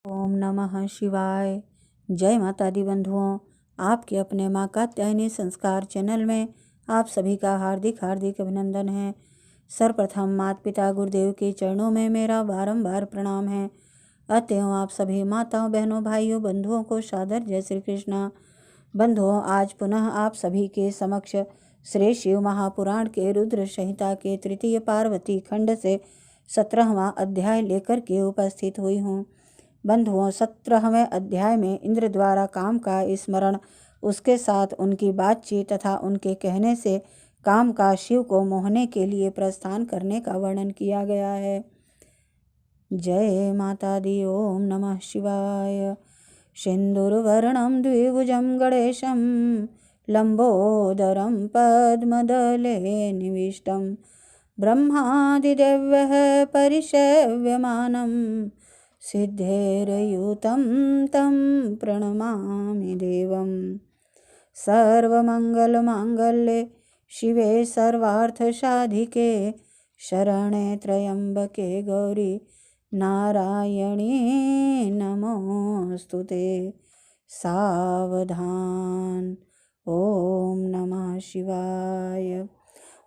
ओम नमः शिवाय। जय माता दी बंधुओं, आपके अपने माँ कात्यायनी संस्कार चैनल में आप सभी का हार्दिक हार्दिक अभिनंदन है। सर्वप्रथम माता पिता गुरुदेव के चरणों में मेरा बारंबार प्रणाम है। अतएव आप सभी माताओं बहनों भाइयों बंधुओं को सादर जय श्री कृष्णा। बंधुओं, आज पुनः आप सभी के समक्ष श्री शिव महापुराण के रुद्र संहिता के तृतीय पार्वती खंड से 17वां अध्याय लेकर के उपस्थित हुई हूँ। बंधुओं, 17वें अध्याय में इंद्र द्वारा काम का स्मरण, उसके साथ उनकी बातचीत तथा उनके कहने से काम का शिव को मोहने के लिए प्रस्थान करने का वर्णन किया गया है। जय माता दी। ओम नमः शिवाय। सिंदूरवर्णं द्विभुजं गणेशं लंबोदरं पद्मदले निविष्टं ब्रह्मादिदेव्यः परिसेव्यमानं सिद्धेर्युतं तं प्रणमामि देवं। सर्वमंगलमांगल्ये शिवे सर्वार्थसाधिके शरणे त्र्यंबके गौरी नारायणी नमोस्तुते। सावधान। ओम नमः शिवाय।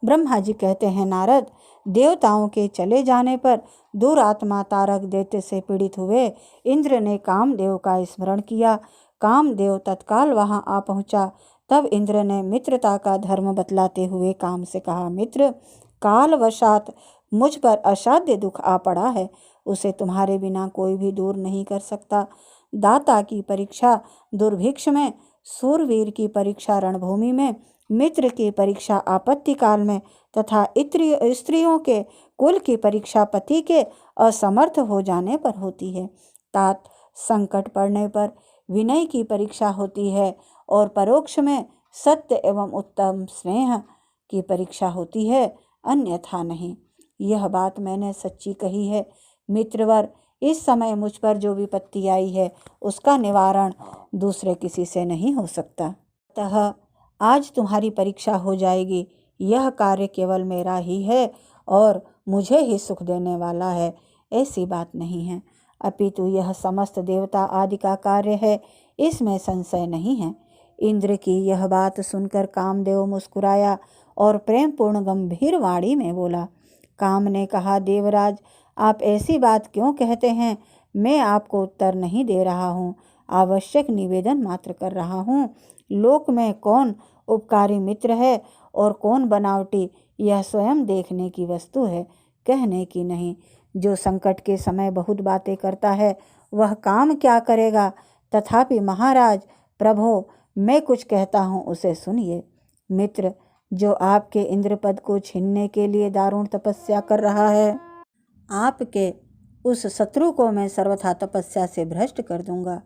ब्रह्मा जी कहते हैं, नारद, देवताओं के चले जाने पर दुरात्मा तारक दैत्य से पीड़ित हुए इंद्र ने कामदेव का स्मरण किया। कामदेव तत्काल वहां आ पहुंचा। तब इंद्र ने मित्रता का धर्म बतलाते हुए काम से कहा, मित्र, कालवशात मुझ पर असाध्य दुख आ पड़ा है, उसे तुम्हारे बिना कोई भी दूर नहीं कर सकता। दाता की परीक्षा दुर्भिक्ष में, सूरवीर की परीक्षा रणभूमि में, मित्र की परीक्षा आपत्ति काल में तथा स्त्रियों के कुल की परीक्षा पति के असमर्थ हो जाने पर होती है। तात संकट पड़ने पर विनय की परीक्षा होती है और परोक्ष में सत्य एवं उत्तम स्नेह की परीक्षा होती है, अन्यथा नहीं। यह बात मैंने सच्ची कही है। मित्रवर, इस समय मुझ पर जो विपत्ति आई है उसका निवारण दूसरे किसी से नहीं हो सकता। अतः आज तुम्हारी परीक्षा हो जाएगी। यह कार्य केवल मेरा ही है और मुझे ही सुख देने वाला है, ऐसी बात नहीं है, अपितु यह समस्त देवता आदि का कार्य है, इसमें संशय नहीं है। इंद्र की यह बात सुनकर कामदेव मुस्कुराया और प्रेमपूर्ण गंभीर वाणी में बोला। काम ने कहा, देवराज, आप ऐसी बात क्यों कहते हैं? मैं आपको उत्तर नहीं दे रहा हूँ, आवश्यक निवेदन मात्र कर रहा हूँ। लोक में कौन उपकारी मित्र है और कौन बनावटी, यह स्वयं देखने की वस्तु है, कहने की नहीं। जो संकट के समय बहुत बातें करता है वह काम क्या करेगा? तथापि महाराज, प्रभो, मैं कुछ कहता हूँ, उसे सुनिए। मित्र, जो आपके इंद्रपद को छीनने के लिए दारुण तपस्या कर रहा है, आपके उस शत्रु को मैं सर्वथा तपस्या से भ्रष्ट कर दूंगा।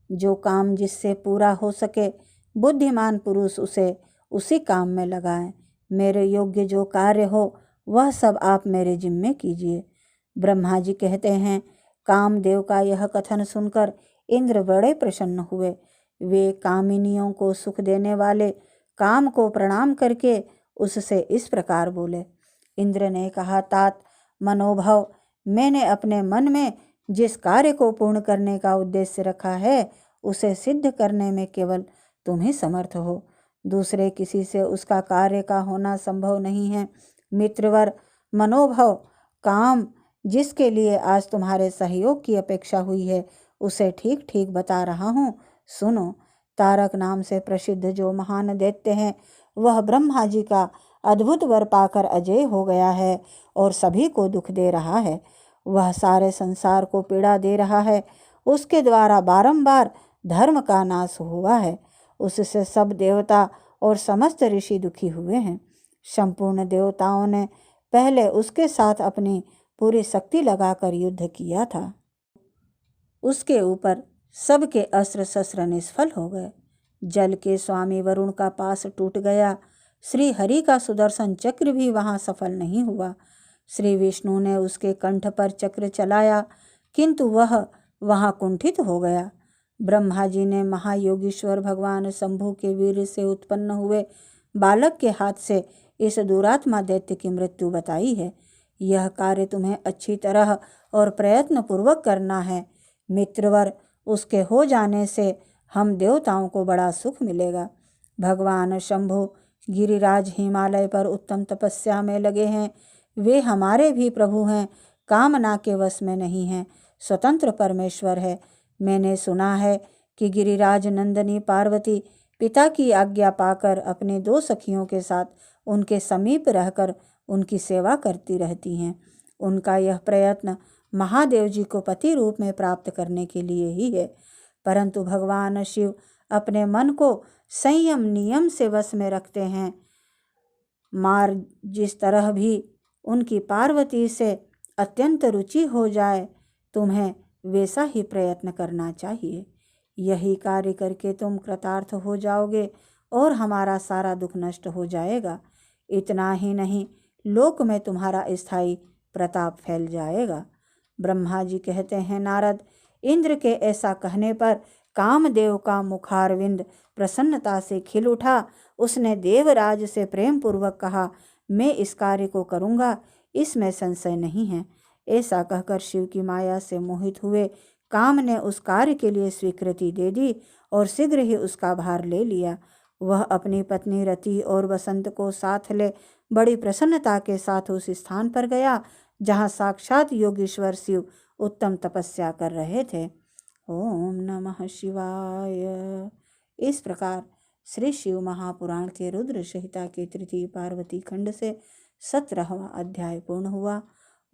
जो काम जिससे पूरा हो सके, बुद्धिमान पुरुष उसे उसी काम में लगाएं। मेरे योग्य जो कार्य हो वह सब आप मेरे जिम्मे कीजिए। ब्रह्मा जी कहते हैं, कामदेव का यह कथन सुनकर इंद्र बड़े प्रसन्न हुए। वे कामिनियों को सुख देने वाले काम को प्रणाम करके उससे इस प्रकार बोले। इंद्र ने कहा, तात मनोभव, मैंने अपने मन में जिस कार्य को पूर्ण करने का उद्देश्य रखा है उसे सिद्ध करने में केवल तुम ही समर्थ हो। दूसरे किसी से उसका कार्य का होना संभव नहीं है। मित्रवर, मनोभव, काम जिसके लिए आज तुम्हारे सहयोग की अपेक्षा हुई है उसे ठीक ठीक बता रहा हूँ, सुनो। तारक नाम से प्रसिद्ध जो महान दैत्य हैं वह ब्रह्मा जी का अद्भुत वर पाकर अजय हो गया है और सभी को दुख दे रहा है। वह सारे संसार को पीड़ा दे रहा है। उसके द्वारा बारंबार धर्म का नाश हुआ है। उससे सब देवता और समस्त ऋषि दुखी हुए हैं। संपूर्ण देवताओं ने पहले उसके साथ अपनी पूरी शक्ति लगाकर युद्ध किया था। उसके ऊपर सबके अस्त्र शस्त्र निष्फल हो गए। जल के स्वामी वरुण का पास टूट गया। श्री हरि का सुदर्शन चक्र भी वहां सफल नहीं हुआ। श्री विष्णु ने उसके कंठ पर चक्र चलाया किंतु वह वहां कुंठित हो गया। ब्रह्मा जी ने महायोगीश्वर भगवान शंभु के वीर से उत्पन्न हुए बालक के हाथ से इस दुरात्मा दैत्य की मृत्यु बताई है। यह कार्य तुम्हें अच्छी तरह और प्रयत्न पूर्वक करना है। मित्रवर उसके हो जाने से हम देवताओं को बड़ा सुख मिलेगा। भगवान शंभु गिरिराज हिमालय पर उत्तम तपस्या में लगे हैं। वे हमारे भी प्रभु हैं, कामना के वश में नहीं हैं, स्वतंत्र परमेश्वर है। मैंने सुना है कि गिरिराज नंदनी पार्वती पिता की आज्ञा पाकर अपने 2 सखियों के साथ उनके समीप रहकर उनकी सेवा करती रहती हैं। उनका यह प्रयत्न महादेव जी को पति रूप में प्राप्त करने के लिए ही है। परंतु भगवान शिव अपने मन को संयम नियम से वश में रखते हैं। मार जिस तरह भी उनकी पार्वती से अत्यंत रुचि हो जाए, तुम्हें वैसा ही प्रयत्न करना चाहिए। यही कार्य करके तुम कृतार्थ हो जाओगे और हमारा सारा दुख नष्ट हो जाएगा। इतना ही नहीं, लोक में तुम्हारा स्थायी प्रताप फैल जाएगा। ब्रह्मा जी कहते हैं, नारद, इंद्र के ऐसा कहने पर कामदेव का मुखारविंद प्रसन्नता से खिल उठा। उसने देवराज से प्रेम पूर्वक कहा, मैं इस कार्य को करूँगा, इसमें संशय नहीं है। ऐसा कहकर शिव की माया से मोहित हुए काम ने उस कार्य के लिए स्वीकृति दे दी और शीघ्र ही उसका भार ले लिया। वह अपनी पत्नी रति और वसंत को साथ ले बड़ी प्रसन्नता के साथ उस स्थान पर गया जहाँ साक्षात योगीश्वर शिव उत्तम तपस्या कर रहे थे। ओम नमः शिवाय। इस प्रकार श्री शिव महापुराण के रुद्र संहिता के तृतीय पार्वती खंड से 17वां अध्याय पूर्ण हुआ।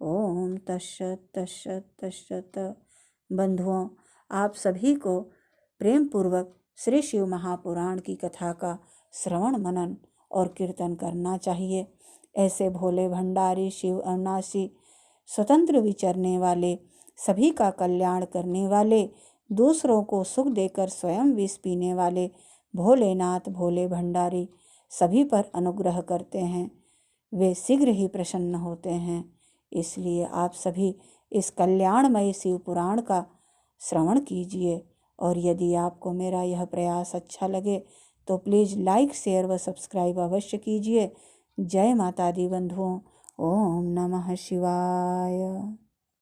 ओम तत्सत तत्सत तत्सत। बंधुओं, आप सभी को प्रेम पूर्वक श्री शिव महापुराण की कथा का श्रवण मनन और कीर्तन करना चाहिए। ऐसे भोले भंडारी, शिव अविनाशी, स्वतंत्र विचरने वाले, सभी का कल्याण करने वाले, दूसरों को सुख देकर स्वयं विष पीने वाले भोलेनाथ भोले भंडारी सभी पर अनुग्रह करते हैं। वे शीघ्र ही प्रसन्न होते हैं। इसलिए आप सभी इस कल्याणमय शिव पुराण का श्रवण कीजिए। और यदि आपको मेरा यह प्रयास अच्छा लगे तो प्लीज़ लाइक, शेयर व सब्सक्राइब अवश्य कीजिए। जय माता दी बंधुओं। ओम नमः शिवाय।